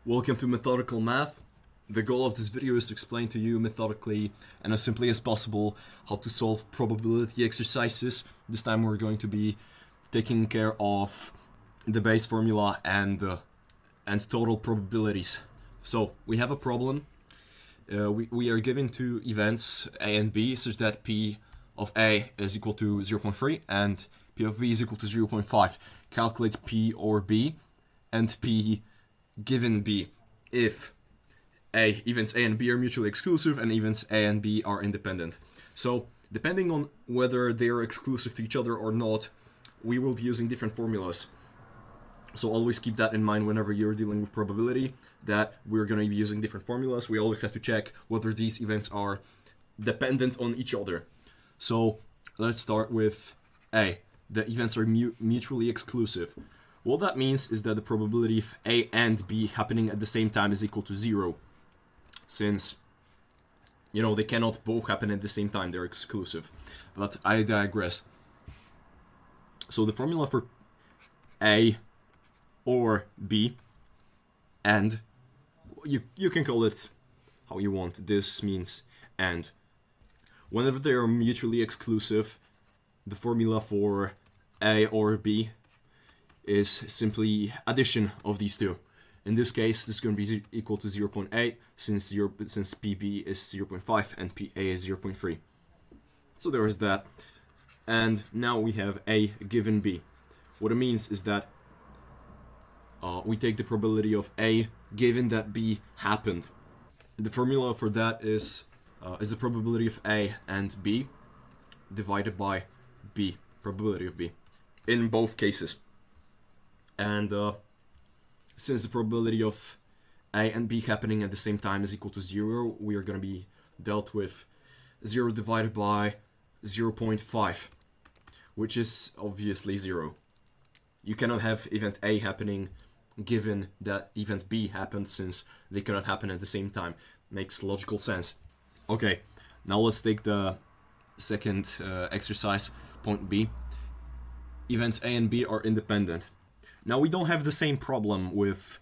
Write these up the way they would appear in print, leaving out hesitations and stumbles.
Welcome to Methodical Math. The goal of this video is to explain to you methodically and as simply as possible how to solve probability exercises. This time we're going to be taking care of the base formula and total probabilities. So we have a problem. We are given two events A and B such that P of A is equal to 0.3 and P of B is equal to 0.5. Calculate P or B and P given B if events A and B are mutually exclusive and events A and B are independent. So depending on whether they are exclusive to each other or not, we will be using different formulas. So always keep that in mind whenever you're dealing with probability, that we're going to be using different formulas. We always have to check whether these events are dependent on each other. So let's start with A. The events are mutually exclusive. What that means is that the probability of A and B happening at the same time is equal to 0. Since, they cannot both happen at the same time, they're exclusive. But I digress. So the formula for A or B, and you can call it how you want. This means and. Whenever they are mutually exclusive, the formula for A or B is simply addition of these two. In this case, this is going to be equal to 0.8 since PB is 0.5 and PA is 0.3. So there is that. And now we have A given B. What it means is that we take the probability of A given that B happened. The formula for that is the probability of A and B divided by B, probability of B, in both cases. And since the probability of A and B happening at the same time is equal to 0, we are going to be dealt with 0 divided by 0.5, which is obviously 0. You cannot have event A happening given that event B happened, since they cannot happen at the same time. Makes logical sense. Okay, now let's take the second exercise, point B. Events A and B are independent. Now we don't have the same problem with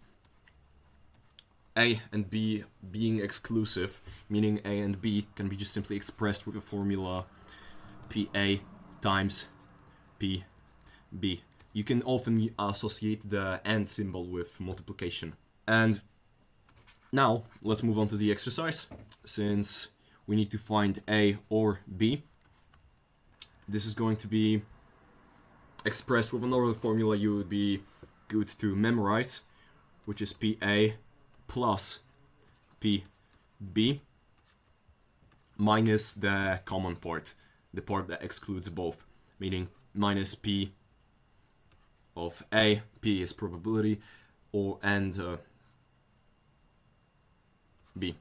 A and B being exclusive, meaning A and B can be just simply expressed with a formula PA times PB. You can often associate the AND symbol with multiplication. And now let's move on to the exercise. Since we need to find A or B, this is going to be expressed with another formula you would be good to memorize, which is PA plus PB minus the common part, the part that excludes both, meaning minus P of A. P is probability, and B.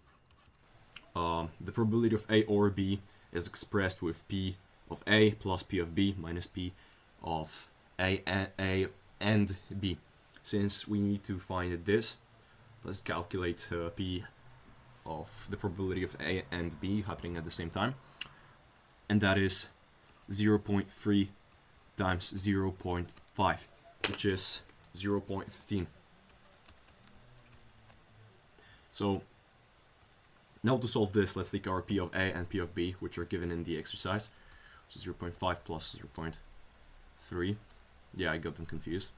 The probability of A or B is expressed with P of A plus P of B minus P of A and B. Since we need to find this, let's calculate P of the probability of A and B happening at the same time. And that is 0.3 times 0.5, which is 0.15. So now to solve this, let's take our P of A and P of B, which are given in the exercise. So 0.5 plus 0.3. Yeah, I got them confused.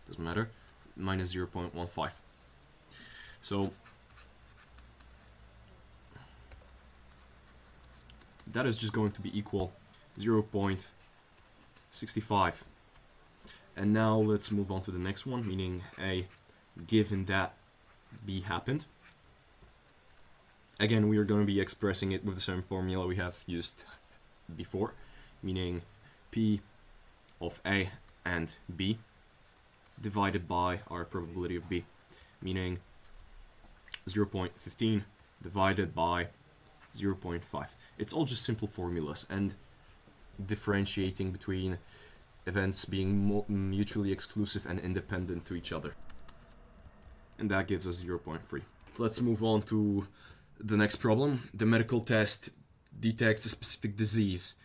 Doesn't matter. Minus 0.15. So that is just going to be equal 0.65. And now let's move on to the next one, meaning A given that B happened. Again, we are going to be expressing it with the same formula we have used before, meaning P of A and B divided by our probability of B, meaning 0.15 divided by 0.5. It's all just simple formulas and differentiating between events being mutually exclusive and independent to each other. And that gives us 0.3. Let's move on to the next problem. The medical test detects a specific disease.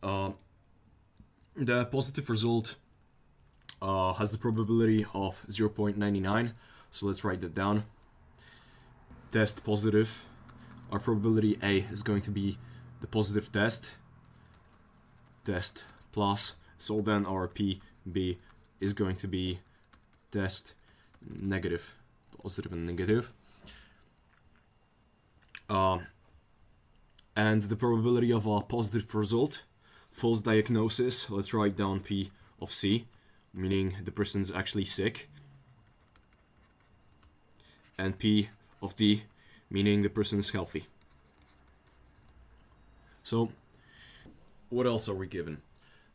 The positive result has the probability of 0.99. So let's write that down. test positive, our probability A is going to be the positive test plus, so then our PB is going to be test negative, positive and negative. And the probability of a positive result, false diagnosis, let's write down P of C, meaning the person's actually sick, and P of D, meaning the person's healthy. So, what else are we given?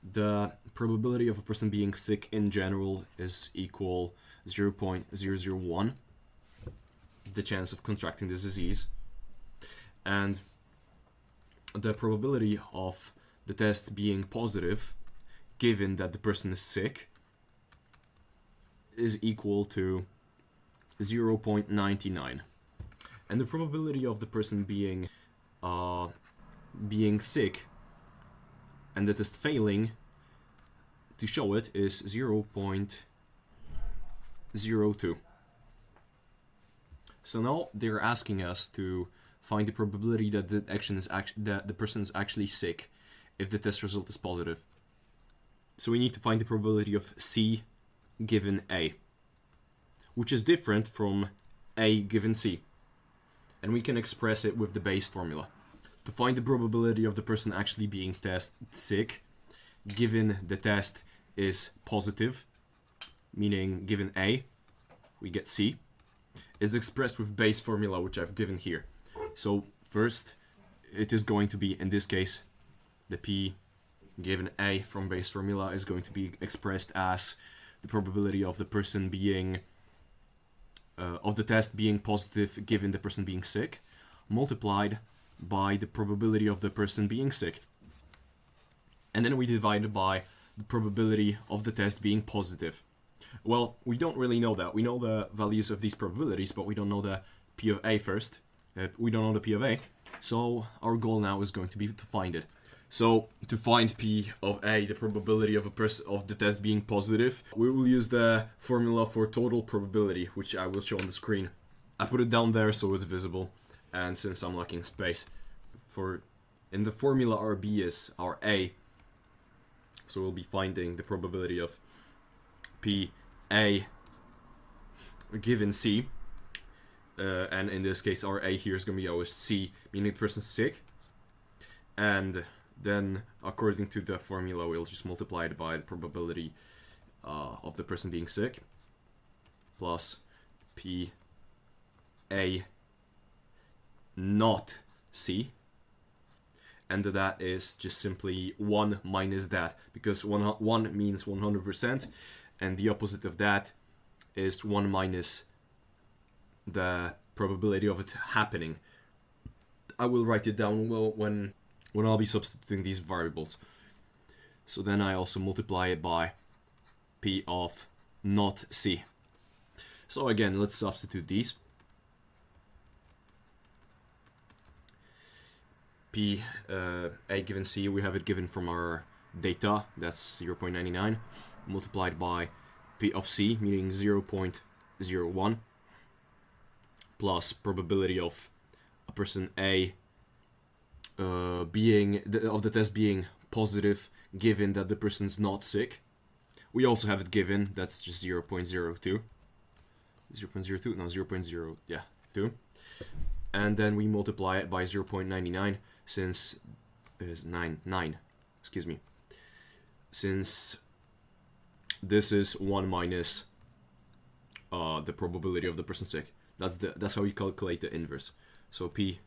The probability of a person being sick in general is equal 0.001, the chance of contracting this disease, and the probability of the test being positive, given that the person is sick, is equal to 0.99. And the probability of the person being sick and the test failing, to show it, is 0.02. So now they're asking us to find the probability that the person is actually sick if the test result is positive. So we need to find the probability of C given A, which is different from A given C. And we can express it with the base formula. To find the probability of the person actually being sick, given the test is positive, meaning given A, we get C, is expressed with base formula, which I've given here. So first, it is going to be, in this case, the P given A from base formula is going to be expressed as the probability of the person being, of the test being positive given the person being sick, multiplied by the probability of the person being sick. And then we divide it by the probability of the test being positive. Well, we don't really know that. We know the values of these probabilities, but we don't know the P of A first. We don't know the P of A, so our goal now is going to be to find it. So to find P of A, the probability of the test being positive, we will use the formula for total probability, which I will show on the screen. I put it down there so it's visible, and since I'm lacking space, in the formula our B is our A, so we'll be finding the probability of P A given C. And in this case, our A here is going to be our C, meaning the person's sick. And then, according to the formula, we'll just multiply it by the probability of the person being sick, plus P A not C. And that is just simply 1 minus that, because 1 means 100%, and the opposite of that is 1 minus the probability of it happening. I will write it down when I'll be substituting these variables. So then I also multiply it by P of not C. So again, let's substitute these. P A given C, we have it given from our data, that's 0.99, multiplied by P of C, meaning 0.01, plus probability of a person A of the test being positive given that the person's not sick. We also have it given, that's just 0.02. 0.02? No, 0.0, yeah, 2. And then we multiply it by 0.99 since is 9, excuse me. Since this is 1 minus the probability of the person sick. That's how you calculate the inverse. So P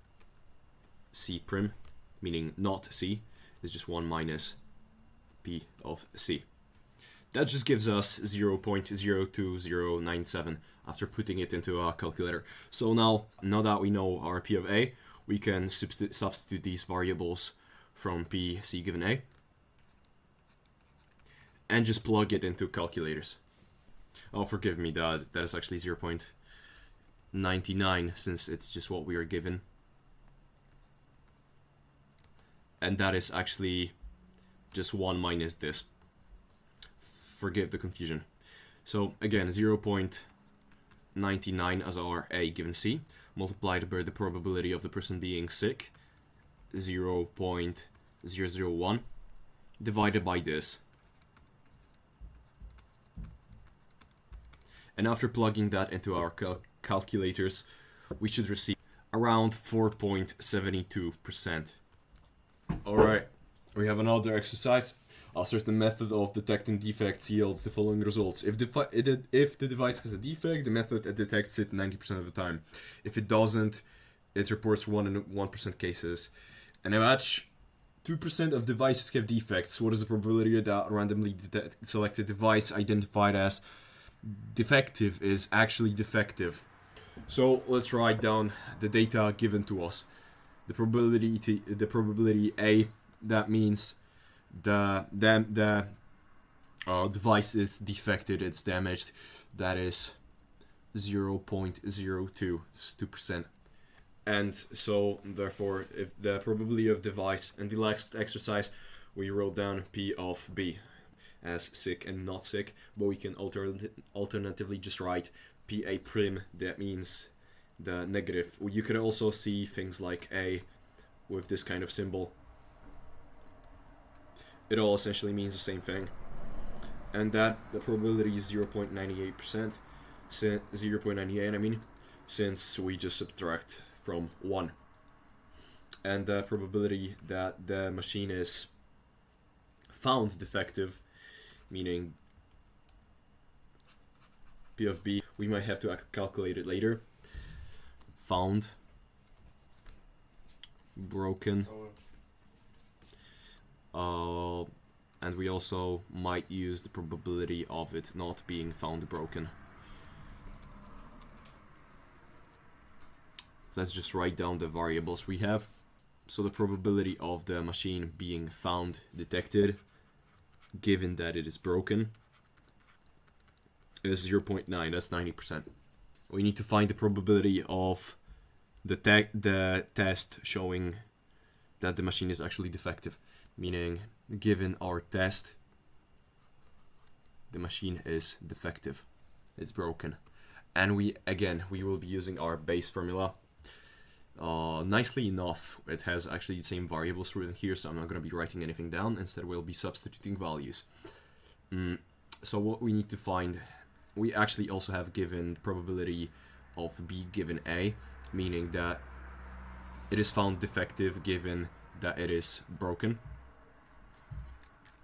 C prim, meaning not C, is just 1 minus P of C. That just gives us 0.02097 after putting it into our calculator. So now that we know our P of A, we can substitute these variables from P C given A and just plug it into calculators. Oh, forgive me, that is actually 0.99 since it's just what we are given. And that is actually just 1 minus this. Forgive the confusion. So again, 0.99 99 as our A given C, multiplied by the probability of the person being sick, 0.001, divided by this. And after plugging that into our calculators, we should receive around 4.72%. Alright, we have another exercise. A certain method of detecting defects yields the following results. If the device has a defect, the method detects it 90% of the time. If it doesn't, it reports 1 in 1% cases. And imagine 2% of devices have defects. What is the probability that randomly selected device identified as defective is actually defective? So let's write down the data given to us. The probability A, that means the device is defected, it's damaged. That is 0.02, 2%. And so therefore, if the probability of device, in the last exercise we wrote down P of B as sick and not sick, but we can alternatively just write PA prim, that means the negative. You could also see things like A with this kind of symbol. It all essentially means the same thing. And that the probability is 0.98%, 0.98 I mean, since we just subtract from 1. And the probability that the machine is found defective, meaning P of B, we might have to calculate it later. Found, broken, and we also might use the probability of it not being found broken. Let's just write down the variables we have. So the probability of the machine being found detected, given that it is broken, is 0.9, that's 90%. We need to find the probability of the test showing that the machine is actually defective, meaning given our test, the machine is defective, it's broken. And we will be using our base formula. Nicely enough, it has actually the same variables written here, so I'm not going to be writing anything down. Instead, we'll be substituting values. So what we need to find, we actually also have given probability of B given A, meaning that it is found defective given that it is broken,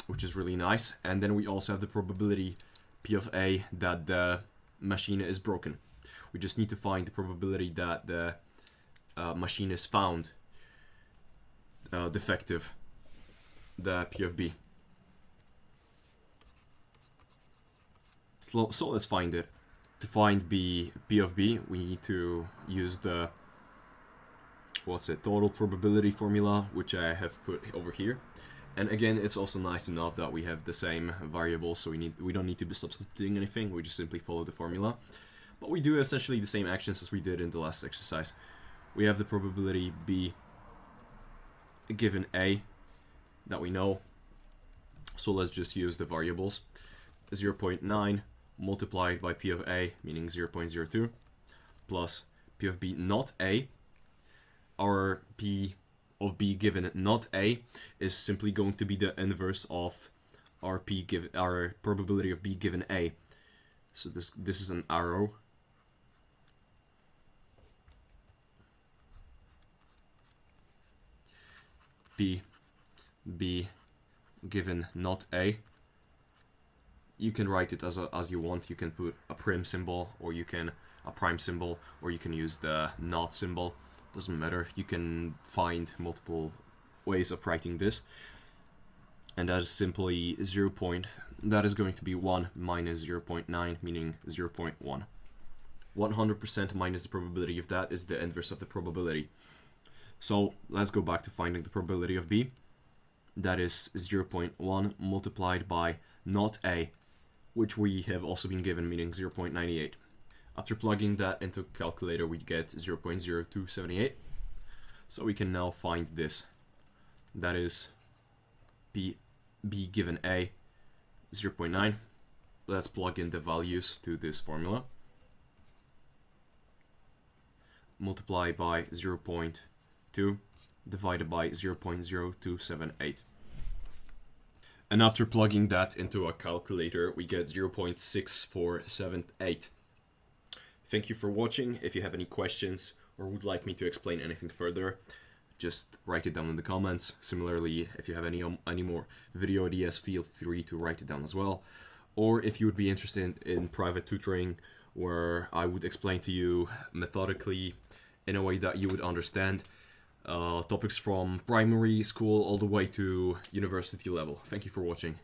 which is really nice. And then we also have the probability P of A that the machine is broken. We just need to find the probability that the machine is found defective, the P of B. So let's find it. To find P of B, we need to use the total probability formula, which I have put over here. And again, it's also nice enough that we have the same variables, so we don't need to be substituting anything. We just simply follow the formula. But we do essentially the same actions as we did in the last exercise. We have the probability B given A that we know. So let's just use the variables. 0.9 multiplied by P of A, meaning 0.02, plus P of B not A. Our P of B given not A is simply going to be the inverse of our probability of B given A. So this is an arrow. P B given not A. You can write it as you want. You can put a prim symbol, or you can a prime symbol, or you can use the not symbol. Doesn't matter. You can find multiple ways of writing this. And that is simply that is going to be 1 minus 0.9, meaning 0.1. 100% minus the probability of that is the inverse of the probability. So let's go back to finding the probability of B. That is 0.1 multiplied by not A, which we have also been given, meaning 0.98. After plugging that into a calculator, we get 0.0278. So we can now find this. That is B given A, 0.9. Let's plug in the values to this formula. multiply by 0.2 divided by 0.0278. And after plugging that into a calculator, we get 0.6478. Thank you for watching. If you have any questions or would like me to explain anything further, just write it down in the comments. Similarly, if you have any more video ideas, feel free to write it down as well. Or if you would be interested in private tutoring, where I would explain to you methodically in a way that you would understand topics from primary school all the way to university level. Thank you for watching.